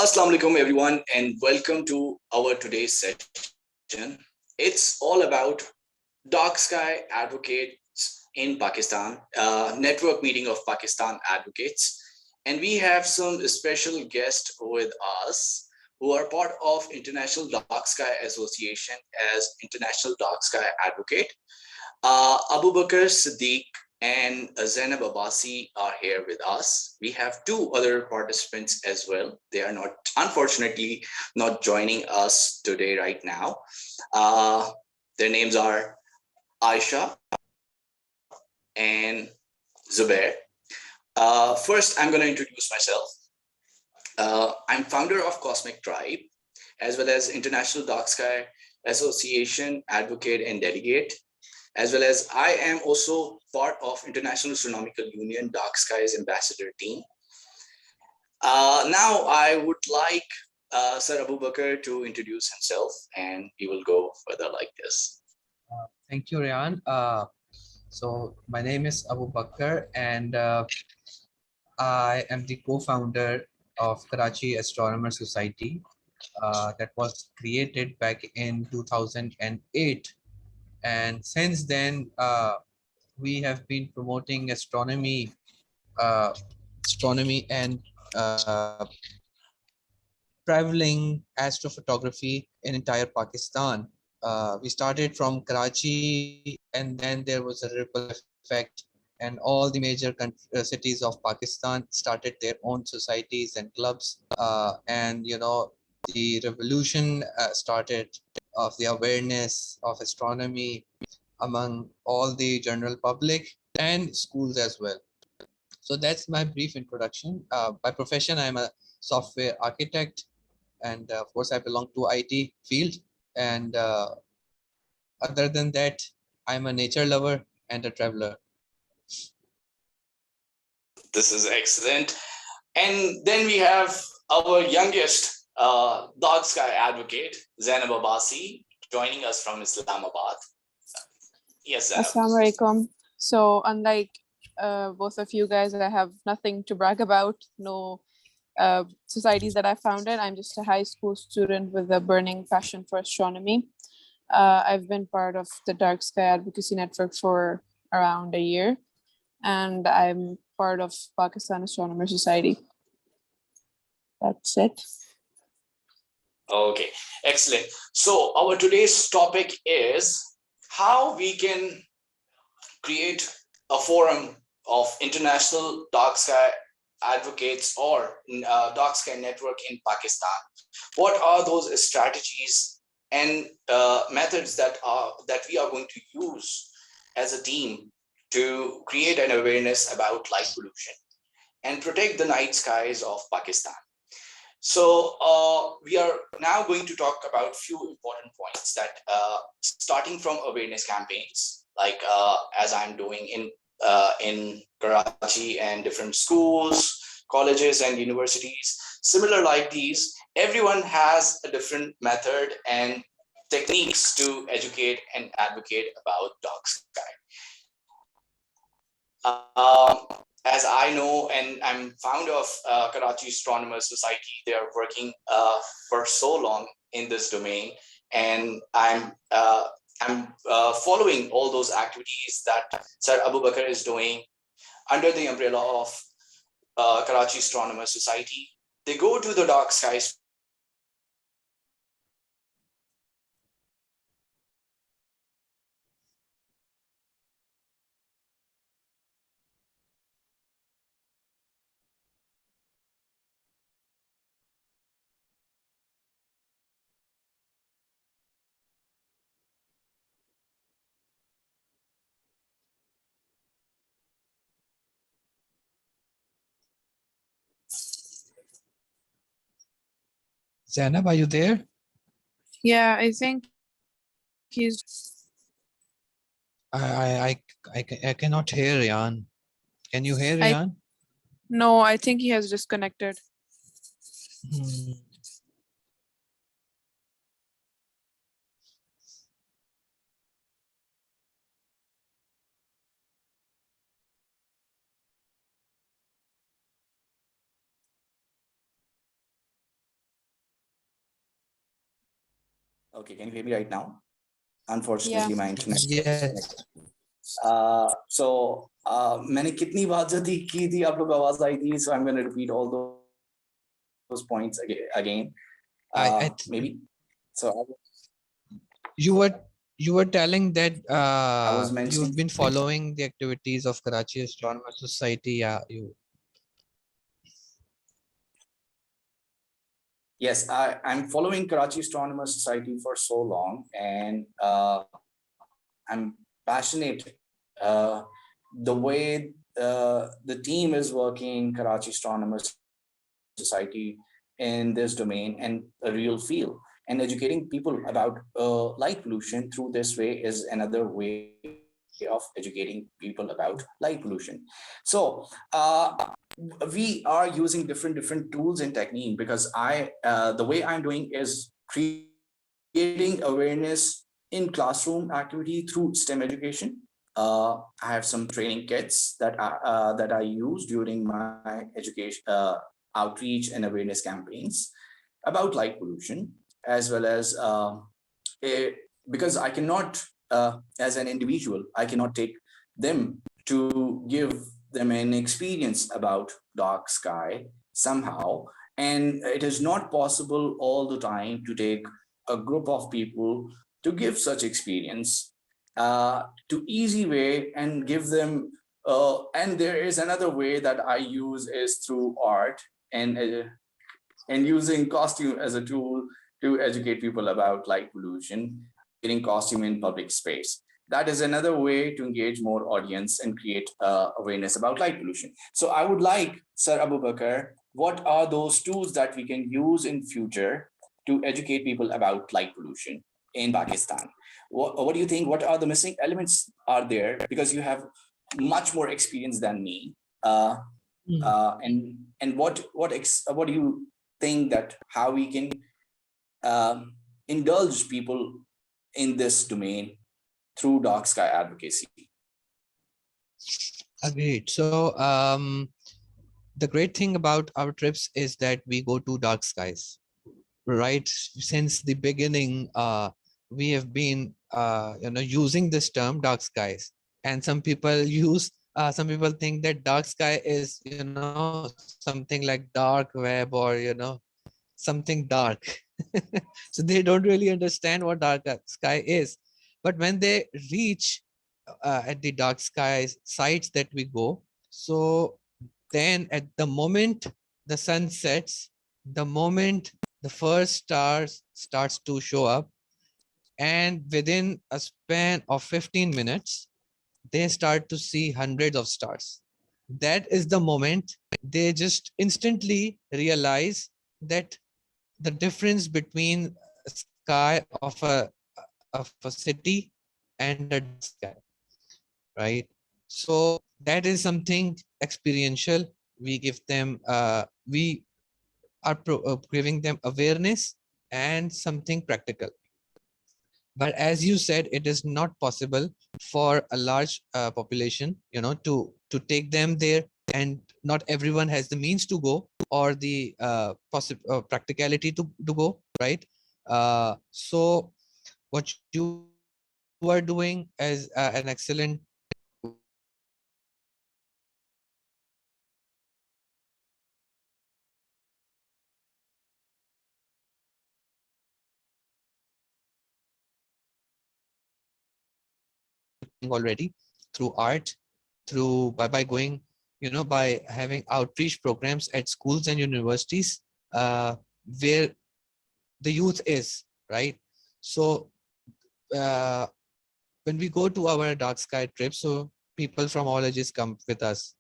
Assalamu alaikum everyone and welcome to our today's session. It's all about Dark Sky Advocates in Pakistan, network meeting of Pakistan advocates. And we have some special guests with us who are part of International Dark Sky Association as International Dark Sky Advocate. Abubaker Siddiq and Zainab Abbasi are here with us. We have two other participants as well. They are not, unfortunately, not joining us today right now. Their names are Aisha and Zubair. First, I'm going to introduce myself. I'm founder of Cosmic Tribe, as well as International Dark Sky Association Advocate and Delegate, as well as I am also part of International Astronomical Union Dark Skies Ambassador team. Now I would like Sir Abubaker to introduce himself and we will go further like this. Thank you, Rayan. So my name is Abubaker and I am the co-founder of Karachi Astronomers Society that was created back in 2008. And since then, we have been promoting astronomy and traveling astrophotography in entire Pakistan. We started from Karachi and then there was a ripple effect and all the major cities of Pakistan started their own societies and clubs. And, you know, the revolution started of the awareness of astronomy among all the general public and schools as well. So that's my brief introduction. By profession, I'm a software architect, and of course, I belong to IT field. And other than that, I'm a nature lover and a traveler. This is excellent. And then we have our youngest Dark Sky advocate, Zainab Abbasi, joining us from Islamabad. Yes, Zainab. Assalamu alaikum. So unlike both of you guys, I have nothing to brag about, no societies that I founded. I'm just a high school student with a burning passion for astronomy. I've been part of the Dark Sky Advocacy Network for around a year, and I'm part of Pakistan Astronomers Society. That's it. Okay, excellent. So our today's topic is how we can create a forum of international dark sky advocates or dark sky network in Pakistan. What are those strategies and methods that we are going to use as a team to create an awareness about light pollution and protect the night skies of Pakistan? So we are now going to talk about few important points that starting from awareness campaigns, like as I'm doing in Karachi and different schools, colleges and universities, similar like these, everyone has a different method and techniques to educate and advocate about dark sky. As I know, and I'm founder of Karachi Astronomers Society, they are working for so long in this domain, and I'm following all those activities that Sir Abubaker is doing under the umbrella of Karachi Astronomers Society. They go to the dark skies. Zainab, are you there? Yeah, I think he's. I cannot hear Rayan. Can you hear Rayan? No, I think he has disconnected. Okay, can you hear me right now? Unfortunately, my internet is Yes. connected. So मैंने कितनी बात जो की थी आप लोग आवाज आई थी, so I'm going to repeat all those points again. Maybe. So You were telling that I was mentioning. you've been following the activities of Karachi Astronomers Society. Yeah, you. Yes, I'm following Karachi Astronomers Society for so long, and I'm passionate. The way the team is working, Karachi Astronomers Society, in this domain and a real field, and educating people about light pollution through this way is another way of educating people about light pollution. So we are using different tools and technique, because the way I'm doing is creating awareness in classroom activity through STEM education. I have some training kits that I use during my education outreach and awareness campaigns about light pollution, as well as because I cannot, as an individual, I cannot take them to give them an experience about dark sky somehow. And it is not possible all the time to take a group of people to give such experience to easy way and give them. And there is another way that I use is through art, and using costume as a tool to educate people about light pollution, wearing costume in public space. That is another way to engage more audience and create awareness about light pollution. So I would like, Sir Abubakar, what are those tools that we can use in future to educate people about light pollution in Pakistan? What do you think? What are the missing elements are there? Because you have much more experience than me. And what do you think that how we can indulge people in this domain through dark sky advocacy? Agreed. So the great thing about our trips is that we go to dark skies, right? Since the beginning, we have been using this term dark skies, and some people some people think that dark sky is something like dark web, or something dark. So they don't really understand what dark sky is. But when they reach at the dark skies sites that we go, so then at the moment the sun sets, the moment the first stars starts to show up, and within a span of 15 minutes they start to see hundreds of stars. That is the moment they just instantly realize that the difference between sky of a city and a dark sky, right? So that is something experiential. We give them we are giving them awareness and something practical. But as you said, it is not possible for a large population to take them there, and not everyone has the means to go, or the practicality to go, right? So what you are doing is an excellent already through art, through by going, by having outreach programs at schools and universities, where the youth is, right? So uh, when we go to our dark sky trip, so people from all ages come with us.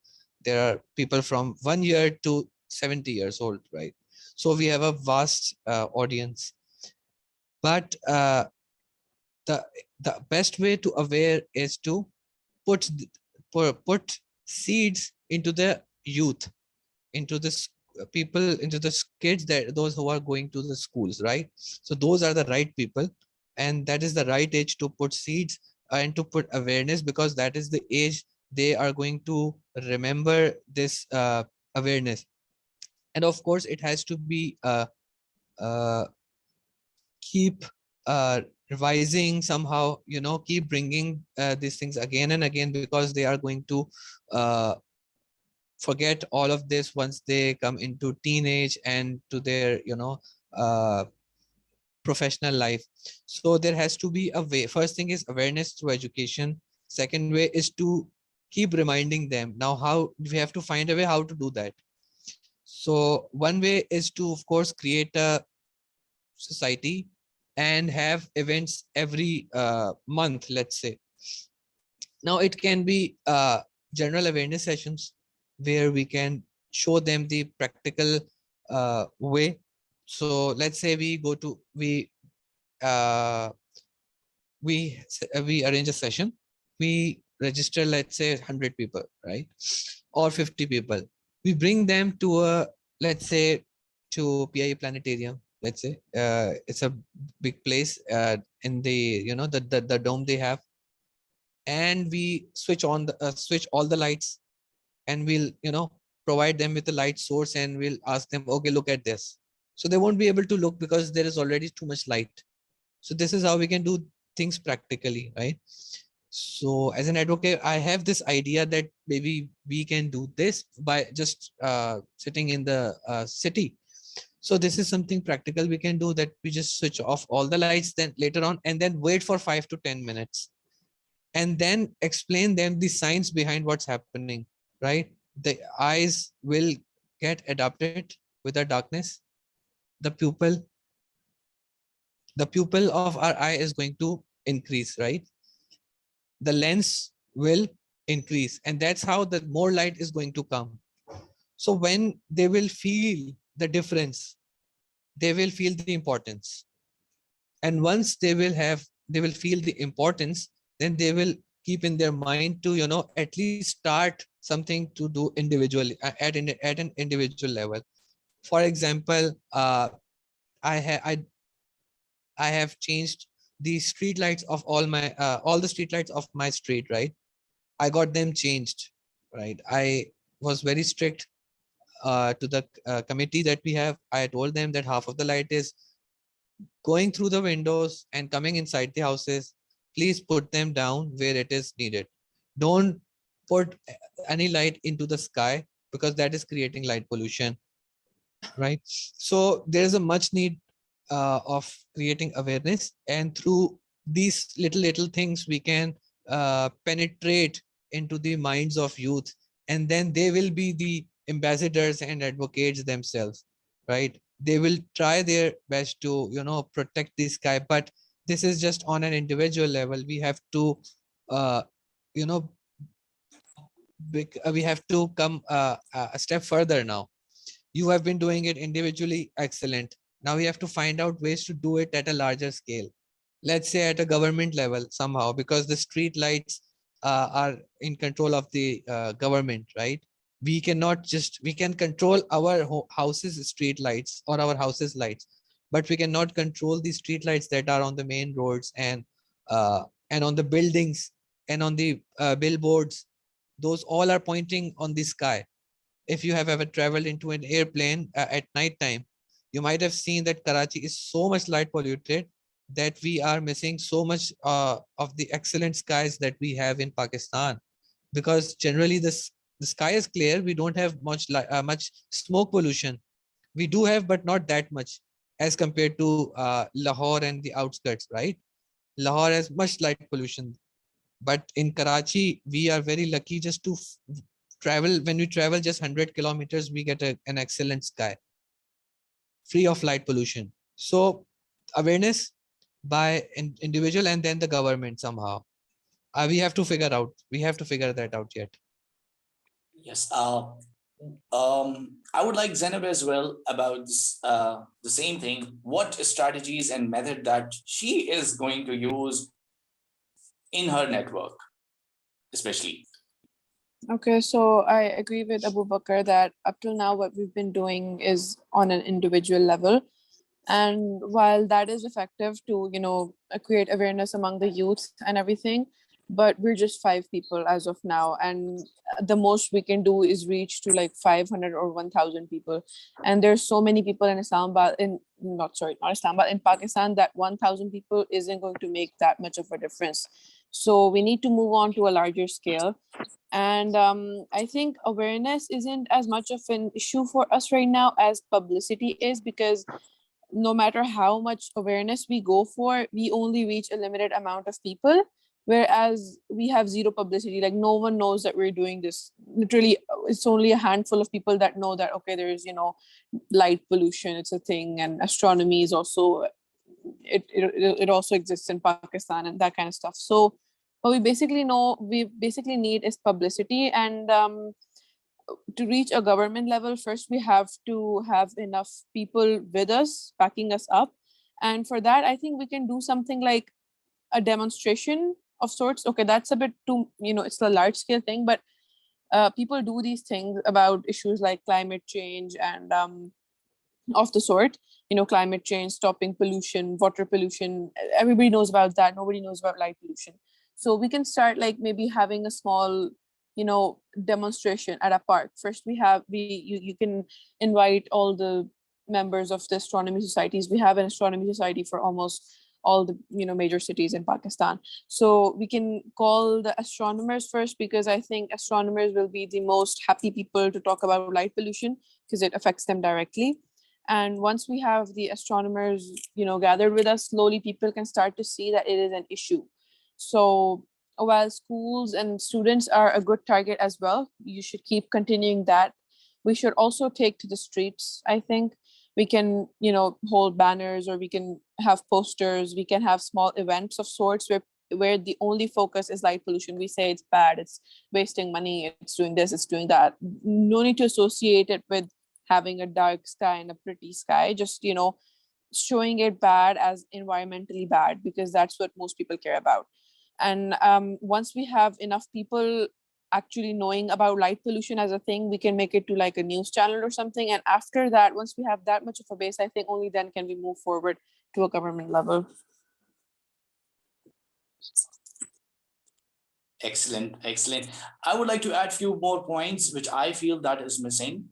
There are people from 1 year to 70 years old, right? So we have a vast audience. But the best way to aware is to put put seeds into the youth, into this people, into the kids, that those who are going to the schools, right? So those are the right people, and that is the right age to put seeds and to put awareness, because that is the age they are going to remember this awareness. And of course it has to be keep revising somehow, keep bringing these things again and again, because they are going to forget all of this once they come into teenage and to their uh, professional life. So there has to be a way. First thing is awareness through education. Second way is to keep reminding them. Now, how we have to find a way how to do that. So one way is to, of course, create a society and have events every month, let's say. Now it can be general awareness sessions where we can show them the practical way. So let's say uh, we arrange a session. We register, let's say, 100 people, right, or 50 people. We bring them to a, let's say, to PIE planetarium. Let's say it's a big place in the the dome they have, and we switch all the lights, and we'll provide them with a light source, and we'll ask them, okay, look at this. So they won't be able to look because there is already too much light. So this is how we can do things practically, right? So as an advocate, I have this idea that maybe we can do this by just sitting in the city. So this is something practical we can do, that we just switch off all the lights then later on, and then wait for 5 to 10 minutes, and then explain them the science behind what's happening, right? The eyes will get adapted with the darkness. The pupil of our eye is going to increase, right? The lens will increase, and that's how the more light is going to come. So when they will feel the difference, they will feel the importance. And once they will feel the importance, then they will keep in their mind to at least start something to do individually at an individual level. For example, I have changed the street lights of all the street lights of my street, right? I got them changed, right? I was very strict to the committee that we have. I told them that half of the light is going through the windows and coming inside the houses. Please put them down where it is needed. Don't put any light into the sky, because that is creating light pollution, right? So there is a much need of creating awareness, and through these little things we can penetrate into the minds of youth, and then they will be the ambassadors and advocates themselves, right? They will try their best to protect the sky, but this is just on an individual level. We have to uh, you know we have to come a step further. Now you have been doing it individually, excellent. Now we have to find out ways to do it at a larger scale. Let's say at a government level somehow, because the street lights are in control of the government, right? We can control our houses street lights or our houses lights, but we cannot control the street lights that are on the main roads and on the buildings and on the billboards. Those all are pointing on the sky. If you have ever traveled into an airplane at night time, you might have seen that Karachi is so much light polluted that we are missing so much of the excellent skies that we have in Pakistan. Because generally the sky is clear. We don't have much smoke pollution. We do have, but not that much as compared to Lahore and the outskirts, right? Lahore has much light pollution, but in Karachi we are very lucky just to travel. When we travel just 100 kilometers, we get an excellent sky free of light pollution. So awareness by individual, and then the government somehow. We have to figure that out yet. Yes. I would like Zainab as well about this, the same thing. What strategies and method that she is going to use in her network, especially. Okay, so I agree with Abubakar that up till now, what we've been doing is on an individual level. And while that is effective to, create awareness among the youth and everything, but we're just 5 people as of now, and the most we can do is reach to like 500 or 1000 people. And there's so many people in Islamabad, in not Islamabad, in Pakistan, that 1000 people isn't going to make that much of a difference. So we need to move on to a larger scale. And I think awareness isn't as much of an issue for us right now as publicity is, because no matter how much awareness we go for, we only reach a limited amount of people. Whereas we have zero publicity, like no one knows that we're doing this. Literally, it's only a handful of people that know that, okay, there's, light pollution, it's a thing, and astronomy is also, it also exists in Pakistan and that kind of stuff. So what we basically need is publicity. And to reach a government level, first we have to have enough people with us, backing us up. And for that, I think we can do something like a demonstration of sorts. Okay, that's a bit too, it's a large scale thing, but people do these things about issues like climate change and of the sort. Climate change, stopping pollution, water pollution, everybody knows about that. Nobody knows about light pollution. So we can start like maybe having a small demonstration at a park. First you can invite all the members of the astronomy societies. We have an astronomy society for almost all the major cities in Pakistan. So we can call the astronomers first, because I think astronomers will be the most happy people to talk about light pollution, because it affects them directly. And once we have the astronomers gathered with us, slowly people can start to see that it is an issue. So while schools and students are a good target as well, you should keep continuing that. We should also take to the streets. I think we can hold banners, or we can have posters, we can have small events of sorts where the only focus is light pollution. We say it's bad, it's wasting money, it's doing this, it's doing that. No need to associate it with having a dark sky and a pretty sky. Just showing it bad as environmentally bad, because that's what most people care about. And once we have enough people actually knowing about light pollution as a thing, we can make it to like a news channel or something. And after that, once we have that much of a base, I think only then can we move forward to a government level. Excellent, excellent. I would like to add few more points which I feel that is missing.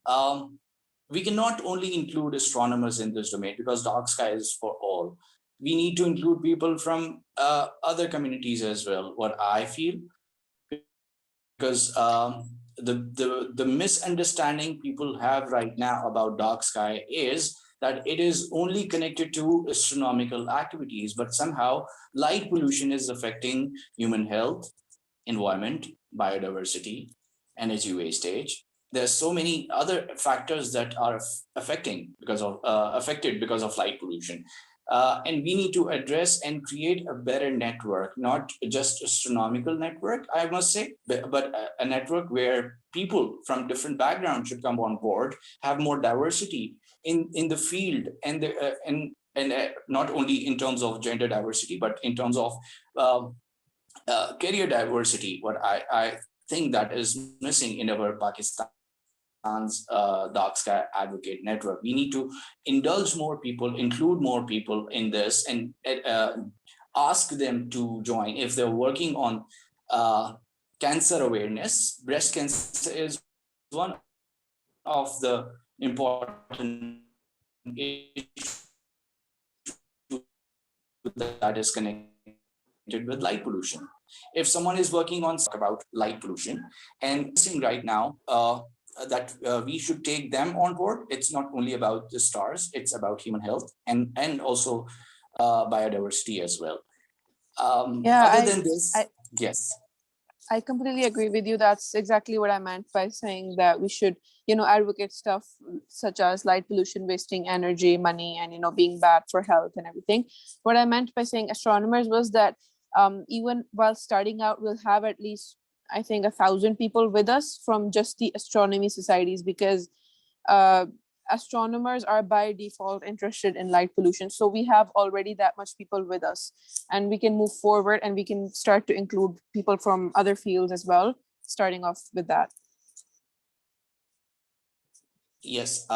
We cannot only include astronomers in this domain, because dark sky is for all. We need to include people from other communities as well, what I feel, because the misunderstanding people have right now about dark sky is that it is only connected to astronomical activities, but somehow light pollution is affecting human health, environment, biodiversity, energy wastage. There's so many other factors that are affected because of light pollution. And we need to address and create a better network, not just astronomical network, I must say, but a network where people from different backgrounds should come on board, have more diversity in the field, and not only in terms of gender diversity, but in terms of career diversity. What I think that is missing in our Pakistan's Dark Sky Advocate Network. We need to indulge more people, include more people in this, and ask them to join. If they're working on cancer awareness, breast cancer is one of the important issues that is connected with light pollution. If someone is working on about light pollution and saying right now that we should take them on board, it's not only about the stars, it's about human health and also biodiversity as well. Other than this, yes. I completely agree with you. That's exactly what I meant by saying that we should, advocate stuff such as light pollution, wasting energy, money, and, being bad for health and everything. What I meant by saying astronomers was that even while starting out, we'll have at least, I think, 1,000 people with us from just the astronomy societies, because astronomers are by default interested in light pollution. So we have already that much people with us, and we can move forward and we can start to include people from other fields as well, starting off with that. Yes.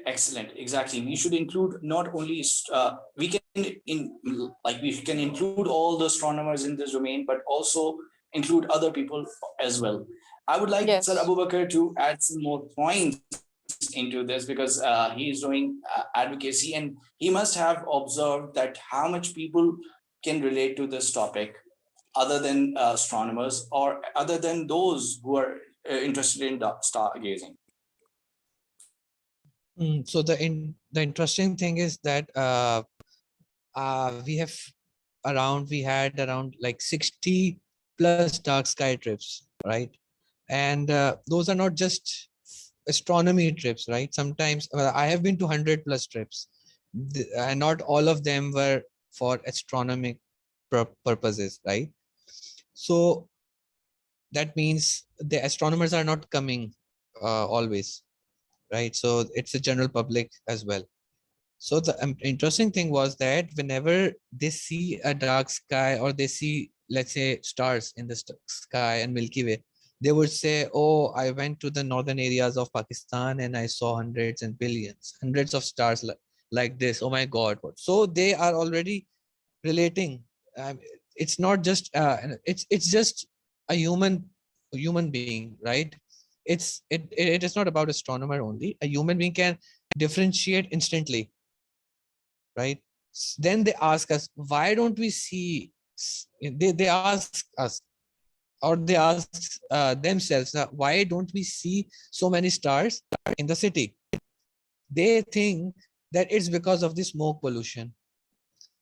Excellent. Exactly. We should include not only we can include all the astronomers in this domain, but also include other people as well. I would like Sir Yes. Abubakar to add some more points into this because he is doing advocacy, and he must have observed that how much people can relate to this topic other than astronomers or other than those who are interested in stargazing. So the interesting thing is that we had around like 60 plus dark sky trips, right? And those are not just astronomy trips, right? Sometimes I have been to 100 plus trips, and not all of them were for astronomic purposes, right? So that means the astronomers are not coming always, right? So it's a general public as well. So the interesting thing was that whenever they see a dark sky or they see, let's say, stars in the sky and Milky Way, they would say, oh, I went to the northern areas of Pakistan and I saw hundreds and billions, hundreds of stars like this. Oh my God. So they are already relating. It's not just, it's just a human being, right? It is not about astronomer only. A human being can differentiate instantly, right? Then they ask us, why don't we see, they ask us, or they ask themselves, why don't we see so many stars in the city? They think that it's because of the smoke pollution,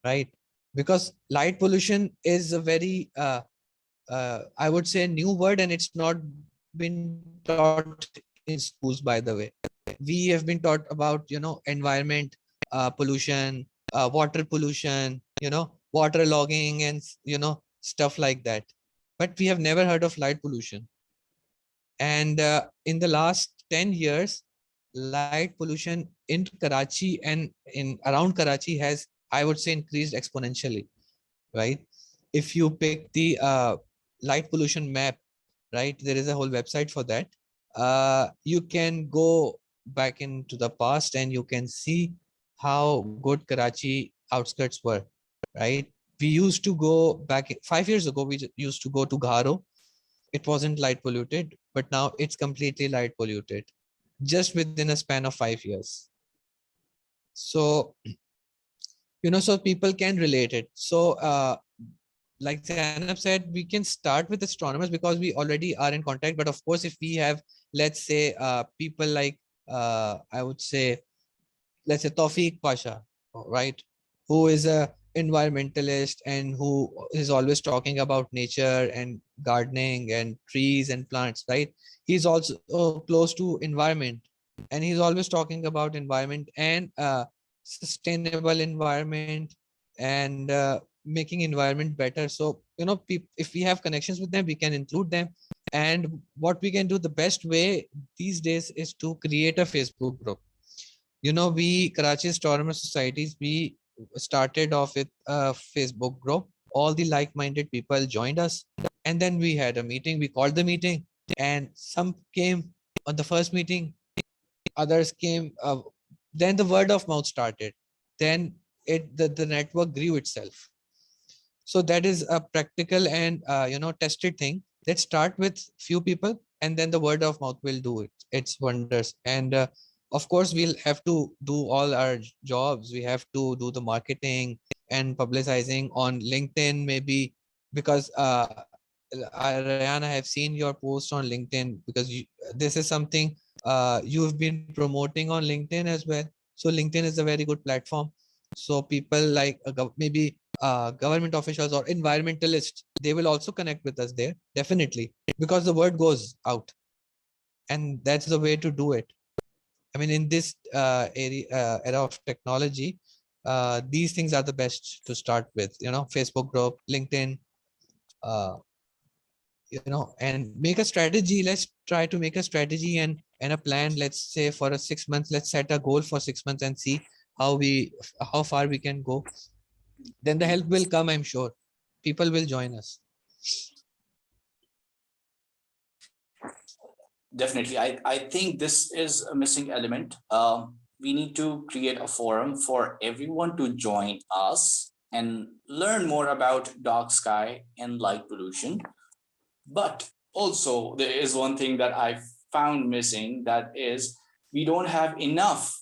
right? Because light pollution is a very, I would say, new word, and it's not been taught in schools, by the way. We have been taught about, environment, pollution, water pollution, water logging, and stuff like that. But we have never heard of light pollution. And in the last 10 years, light pollution in Karachi and in around Karachi has, I would say, increased exponentially, right? If you pick the light pollution map, right, there is a whole website for that. You can go back into the past and you can see how good Karachi outskirts were, right? We used to go back 5 years ago, we used to go to Gharo. It wasn't light polluted, but now it's completely light polluted just within a span of 5 years. So, so people can relate it. So, like Zainab said, we can start with astronomers because we already are in contact. But of course, if we have, let's say, people like, I would say, let's say Tawfiq Pasha, right, who is a environmentalist and who is always talking about nature and gardening and trees and plants, right? He's also close to environment, and he's always talking about environment and sustainable environment and making environment better. So if we have connections with them, we can include them. And what we can do the best way these days is to create a Facebook group. We Karachi Astronomers Societies, we started off with a Facebook group. All the like-minded people joined us, and then we had a meeting. We called the meeting, and some came on the first meeting, others came. Then the word of mouth started. Then the network grew itself. So that is a practical and tested thing. Let's start with few people, and then the word of mouth will do its wonders. And of course, we'll have to do all our jobs. We have to do the marketing and publicizing on LinkedIn, maybe, because Ryan, I have seen your post on LinkedIn, because this is something you've been promoting on LinkedIn as well. So LinkedIn is a very good platform. So people like maybe government officials or environmentalists, they will also connect with us there, definitely, because the word goes out, and that's the way to do it. I mean, in this era of technology, these things are the best to start with. Facebook group, LinkedIn, uh, and make a strategy. Let's try to make a strategy and a plan. Let's say for a 6 months, let's set a goal for 6 months and see how far we can go. Then the help will come, I'm sure. People will join us. Definitely. I think this is a missing element. we need to create a forum for everyone to join us and learn more about dark sky and light pollution. But also, there is one thing that I found missing, that is, we don't have enough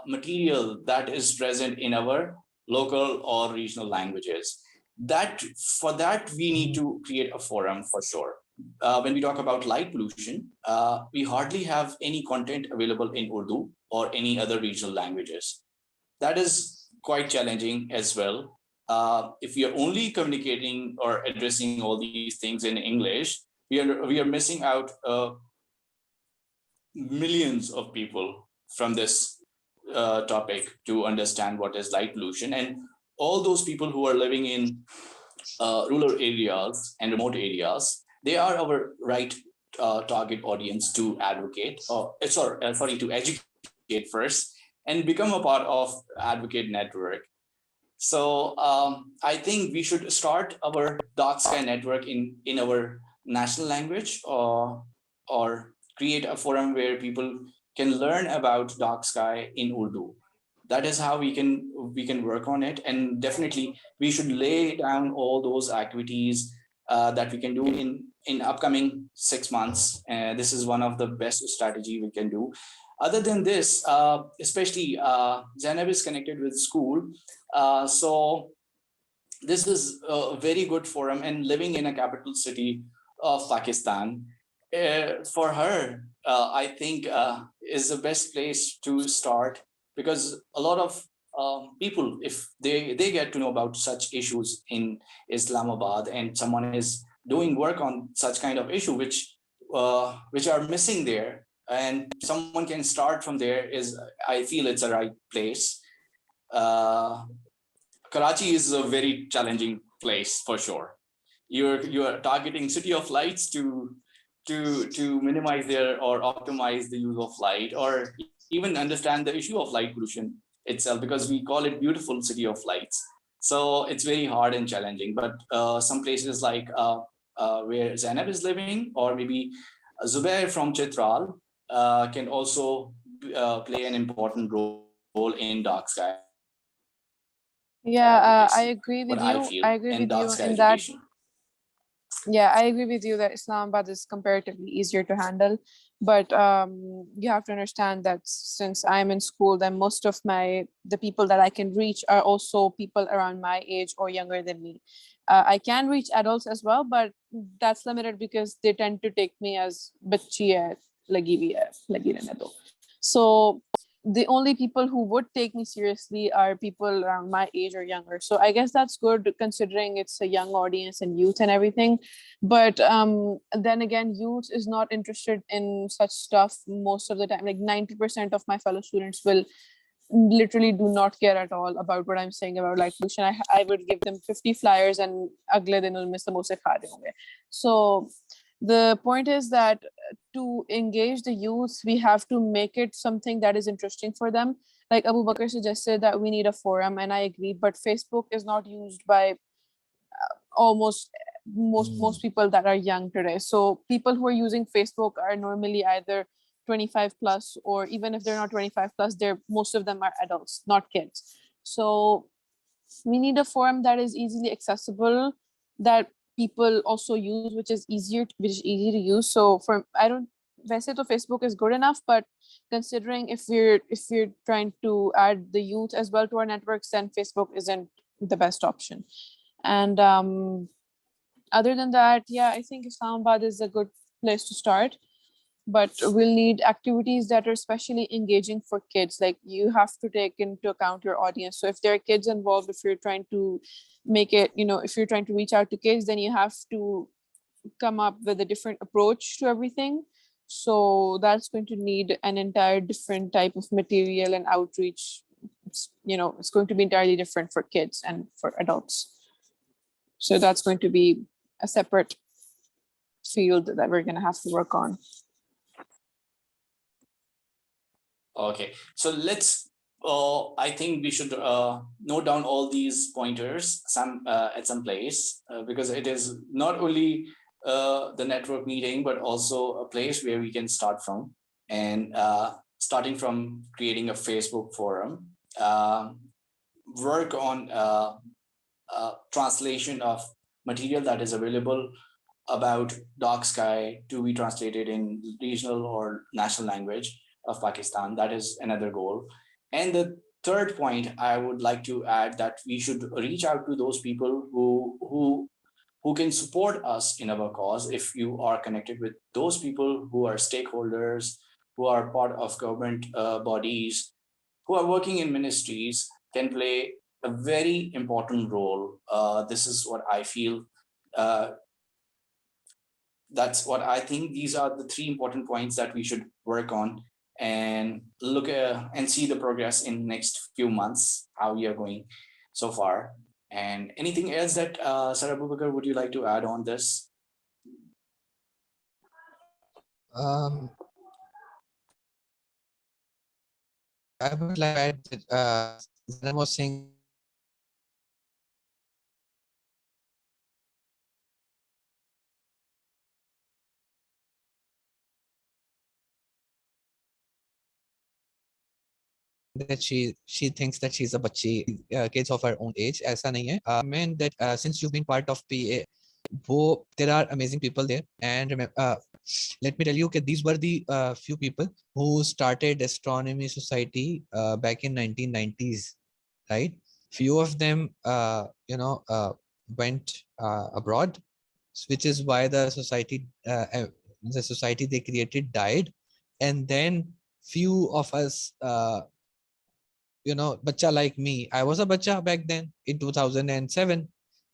material that is present in our local or regional languages. That for that we need to create a forum for sure. When we talk about light pollution, we hardly have any content available in Urdu or any other regional languages. That is quite challenging as well. If we are only communicating or addressing all these things in English, we are missing out millions of people from this topic to understand what is light pollution. And all those people who are living in rural areas and remote areas, they are our right target audience to advocate, or sorry, to educate first and become a part of advocate network. So I think we should start our dark sky network in our national language, or create a forum where people can learn about dark sky in Urdu. That is how we can work on it. And definitely we should lay down all those activities that we can do in upcoming 6 months. This is one of the best strategy we can do. Other than this, especially Zainab is connected with school, so this is a very good forum. And living in a capital city of Pakistan, for her, I think is the best place to start, because a lot of people, if they get to know about such issues in Islamabad, and someone is doing work on such kind of issue which are missing there, and someone can start from there, is, I feel it's a right place. uh, Karachi is a very challenging place for sure. You're targeting city of lights to minimize their or optimize the use of light, or even understand the issue of light pollution itself, because we call it beautiful city of lights. So it's very hard and challenging. But some places like where Zainab is living, or maybe Zubair from Chitral, can also play an important role in dark sky Yeah, advocacy, I what I agree with feel, you. I and agree dark with sky you in education. that. Yeah, I agree with you that Islamabad is comparatively easier to handle. But you have to understand that since I'm in school, then most of the people that I can reach are also people around my age or younger than me. I can reach adults as well, but that's limited because they tend to take me as bachchi hai, lagi rehne do. So the only people who would take me seriously are people around my age or younger. So I guess that's good considering it's a young audience and youth and everything. But then again, youth is not interested in such stuff most of the time. Like 90% of my fellow students will literally do not care at all about what I'm saying about light pollution. I would give them 50 flyers and agle din unme samosa kha rahe honge. So the point is that to engage the youth, we have to make it something that is interesting for them. Like Abubaker suggested that we need a forum, and I agree. But Facebook is not used by almost most people that are young today. So people who are using Facebook are normally either 25 plus, or even if they're not 25 plus, they're most of them are adults, not kids. So we need a forum that is easily accessible, that people also use, which is easy to use. So for I don't वैसे तो Facebook is good enough, but considering if we're trying to add the youth as well to our networks, then Facebook isn't the best option. And other than that, yeah, I think Islamabad is a good place to start, but we'll need activities that are especially engaging for kids. Like you have to take into account your audience. So if there are kids involved, if you're trying to make it, if you're trying to reach out to kids, then you have to come up with a different approach to everything. So that's going to need an entire different type of material and outreach. It's going to be entirely different for kids and for adults. So that's going to be a separate field that we're going to have to work on. Okay, so let's. I think we should note down all these pointers at some place, because it is not only the network meeting, but also a place where we can start from. And starting from creating a Facebook forum, work on translation of material that is available about dark sky to be translated in regional or national language of Pakistan. That is another goal. And the third point I would like to add, that we should reach out to those people who can support us in our cause. If you are connected with those people who are stakeholders, who are part of government bodies, who are working in ministries, can play a very important role. This is what I feel. That's what I think. These are the three important points that we should work on and look at and see the progress in next few months, how we are going so far. And anything else that Sir Abubakar, would you like to add on this? Um, I would like to add that Zainab was saying that she thinks that she's a bachi, kids of her own age. ऐसा नहीं है. Meant that since you've been part of PA, there are amazing people there. And remember, let me tell you, okay, these were the few people who started Astronomy Society back in 1990s, right? Few of them, went abroad, which is why the society they created died, and then few of us, bacha like me, I was a bacha back then in 2007.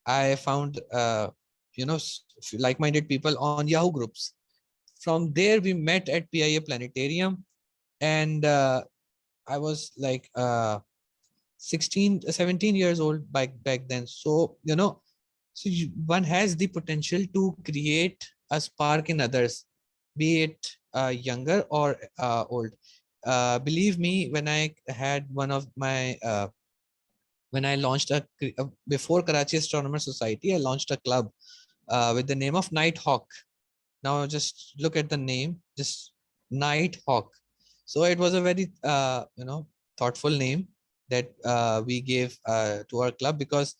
I found like-minded people on Yahoo groups. From there we met at PIA Planetarium, and I was like 17 years old back then. So one has the potential to create a spark in others, be it younger or old. Believe me, when I had one of my when I launched before Karachi Astronomers Society, I launched a club with the name of Nighthawk. Now just look at the name, just Nighthawk. So it was a very thoughtful name that we gave to our club, because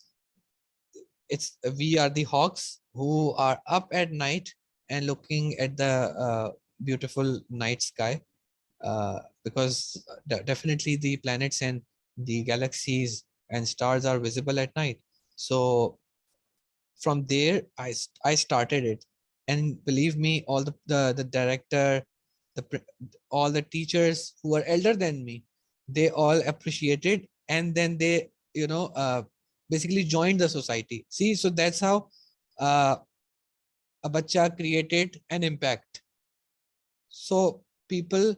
we are the hawks who are up at night and looking at the beautiful night sky, because definitely the planets and the galaxies and stars are visible at night. So from there I started it, and believe me, all the director, all the teachers who are elder than me, they all appreciated, and then they basically joined the society. See, so that's how a bacha created an impact. So people,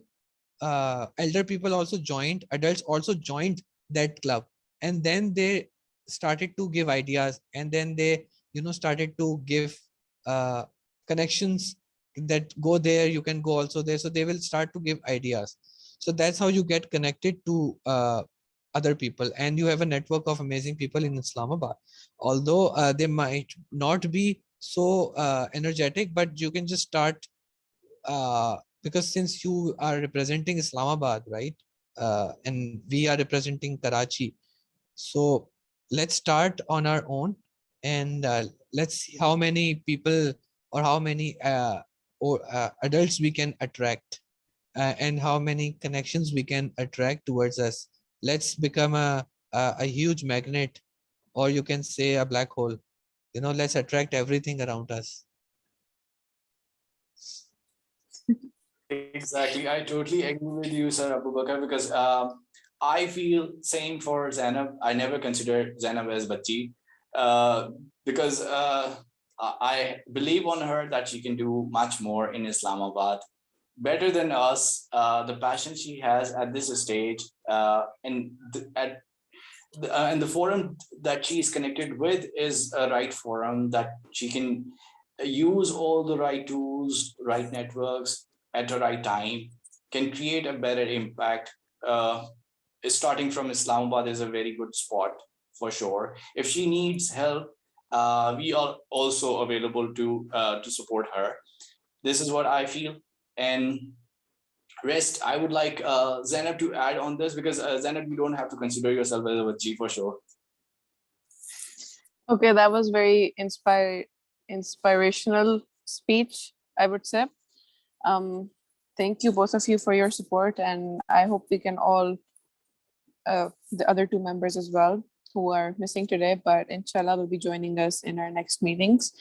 elder people also joined, adults also joined that club, and then they started to give ideas, and then they started to give connections that go there, you can go also there. So they will start to give ideas. So that's how you get connected to other people, and you have a network of amazing people in Islamabad. Although they might not be so energetic, but you can just start, because since you are representing Islamabad, right? And we are representing Karachi. So let's start on our own, and let's see how many people or how many adults we can attract, and how many connections we can attract towards us. Let's become a huge magnet, or you can say a black hole. Let's attract everything around us. Exactly. I totally agree with you, Sir Abubakar, because I feel same for Zainab. I never consider Zainab as Bachi, because I believe on her that she can do much more in Islamabad, better than us. The passion she has at this stage, and the forum that she is connected with is a right forum that she can use all the right tools, right networks at the right time, can create a better impact. Starting from Islamabad is a very good spot for sure. If she needs help, we are also available to support her. This is what I feel. And rest, I would like Zainab to add on this, because Zainab, you don't have to consider yourself as a G for sure. Okay, that was very inspirational speech, I would say. Thank you both of you for your support, and I hope we can all, the other two members as well, who are missing today, but inshallah will be joining us in our next meetings.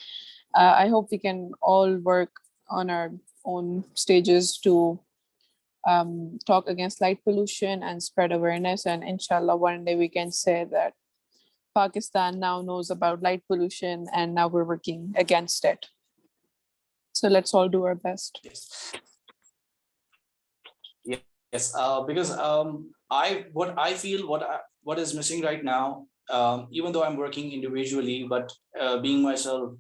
I hope we can all work on our own stages to talk against light pollution and spread awareness. And inshallah, one day we can say that Pakistan now knows about light pollution and now we're working against it. So let's all do our best. Yes. Yes, because what I feel, what is missing right now, even though I'm working individually, but being myself,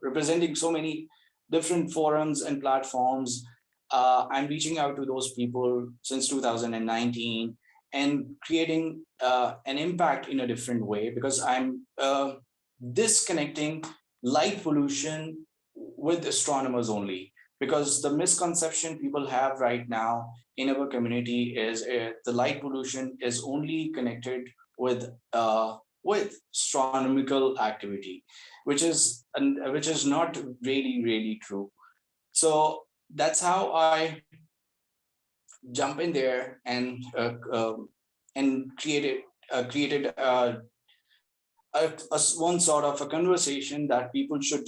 representing so many different forums and platforms, I'm reaching out to those people since 2019 and creating an impact in a different way, because I'm disconnecting light pollution with astronomers only. Because the misconception people have right now in our community is the light pollution is only connected with astronomical activity, which is not really true. So that's how I jump in there and created one sort of a conversation that people should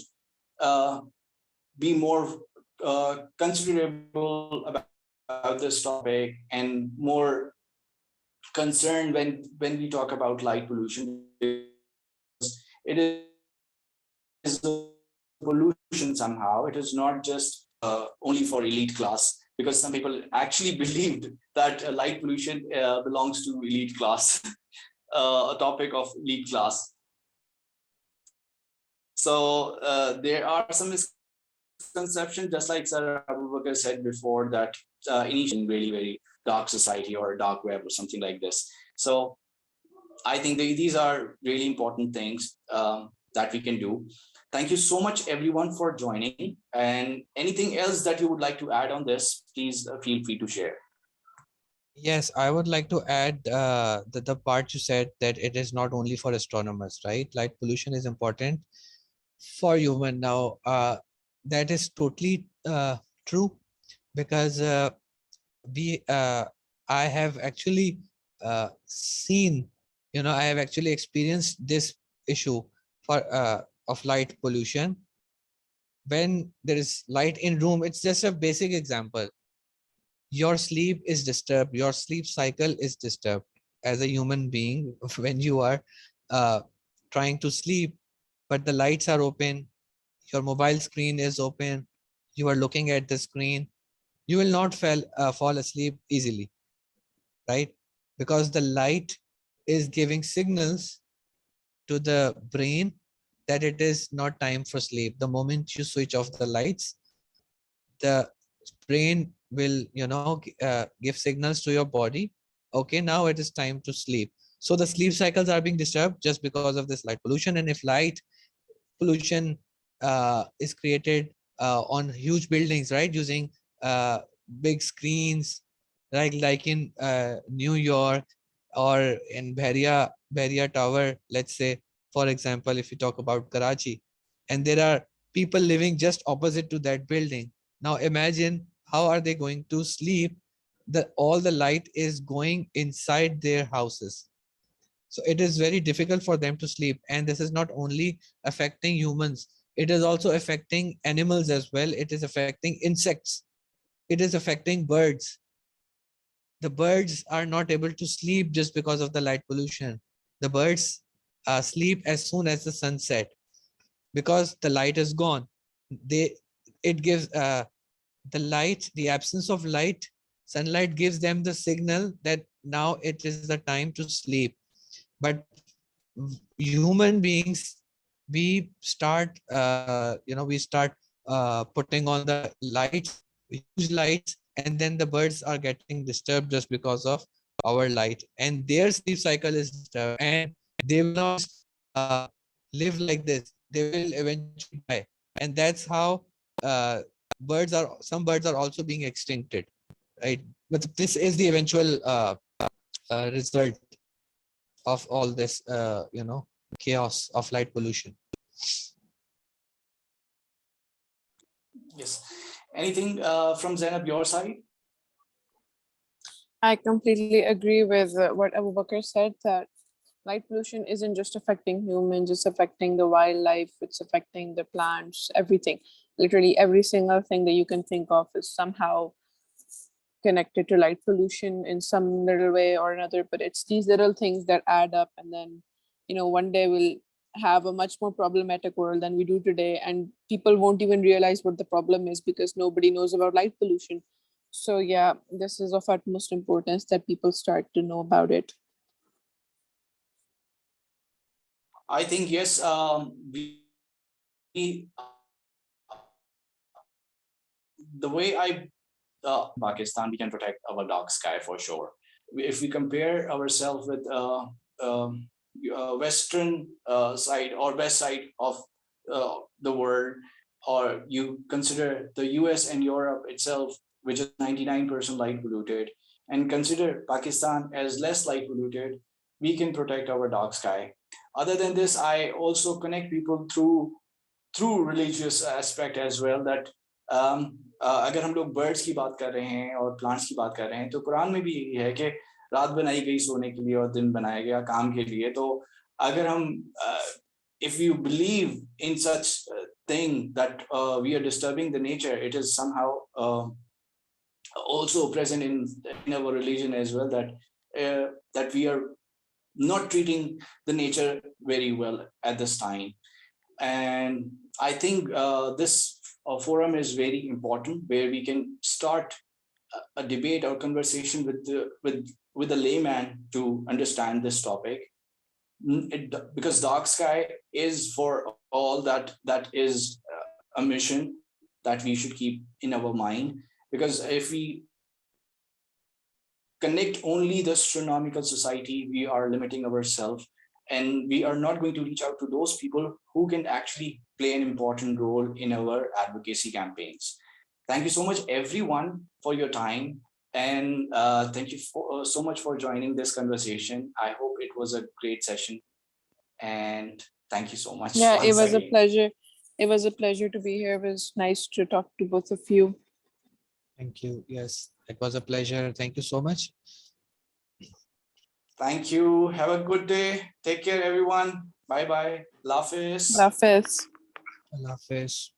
be more considerable about this topic and more concerned when we talk about light pollution, because it is a pollution somehow. It is not just only for elite class, because some people actually believed that light pollution belongs to elite class, a topic of elite class. So there are some misconceptions, just like Sir Abubakar said before, that initially very dark society or dark web or something like this. So I think these are really important things that we can do. Thank you so much, everyone, for joining. And anything else that you would like to add on this, please feel free to share. Yes, I would like to add the part you said, that it is not only for astronomers, right? Light pollution is important for human. Now, that is totally true, because I have actually seen, I have actually experienced this issue for of light pollution. When there is light in room, it's just a basic example. Your sleep is disturbed, your sleep cycle is disturbed as a human being when you are trying to sleep, but the lights are open, your mobile screen is open, you are looking at the screen, you will not fall asleep easily, right? Because the light is giving signals to the brain that it is not time for sleep. The moment you switch off the lights, the brain will give signals to your body, okay, now it is time to sleep. So the sleep cycles are being disturbed just because of this light pollution. And if light pollution is created on huge buildings, right, using big screens, like in New York or in Bahria Tower, let's say, for example, if you talk about Karachi, and there are people living just opposite to that building. Now imagine, how are they going to sleep? All the light is going inside their houses. So it is very difficult for them to sleep. And this is not only affecting humans, it is also affecting animals as well. It is affecting insects. It is affecting birds. The birds are not able to sleep just because of the light pollution. The birds sleep as soon as the sun set, because the light is gone. It gives the light, the absence of light, sunlight gives them the signal that now it is the time to sleep. But human beings, we start putting on the lights, huge lights, and then the birds are getting disturbed just because of our light, and their sleep cycle is disturbed, and they will not live like this. They will eventually die. And that's how some birds are also being extincted, right? But this is the eventual result of all this, chaos of light pollution. Yes. Anything from Zainab, your side? I completely agree with what Abubaker said, that light pollution isn't just affecting humans, it's affecting the wildlife, it's affecting the plants, everything. Literally every single thing that you can think of is somehow connected to light pollution in some little way or another. But it's these little things that add up, and then, one day we'll have a much more problematic world than we do today, and people won't even realize what the problem is because nobody knows about light pollution. So yeah, this is of utmost importance that people start to know about it. I think yes. The way I Pakistan, we can protect our dark sky for sure. If we compare ourselves with western side or west side of the world, or you consider the US and Europe itself, which is 99% light polluted, and consider Pakistan as less light polluted, we can protect our dark sky. Other than this, I also connect people through religious aspect as well, that अगर हम लोग birds की बात कर रहे हैं और plants की बात कर रहे हैं, तो कुरान में भी यही है कि रात बनाई गई सोने के लिए और दिन बनाया गया काम के लिए. तो अगर हम if you believe in such thing that we are disturbing the nature, it is somehow also present in our religion as well, that we are not treating the nature very well at this time. And I think this forum is very important, where we can start a debate or conversation with the layman to understand this topic. Because dark sky is for all, that is a mission that we should keep in our mind. Because if we connect only the astronomical society, we are limiting ourselves, and we are not going to reach out to those people who can actually play an important role in our advocacy campaigns. Thank you so much, everyone, for your time, and thank you so much for joining this conversation. I hope it was a great session, and thank you so much. Yeah, it once was a again. pleasure. It was a pleasure to be here. It was nice to talk to both of you. Thank you. Yes, it was a pleasure. Thank you so much. Thank you. Have a good day. Take care, everyone. Bye bye. Allah Hafiz. Allah Hafiz. Allah Hafiz.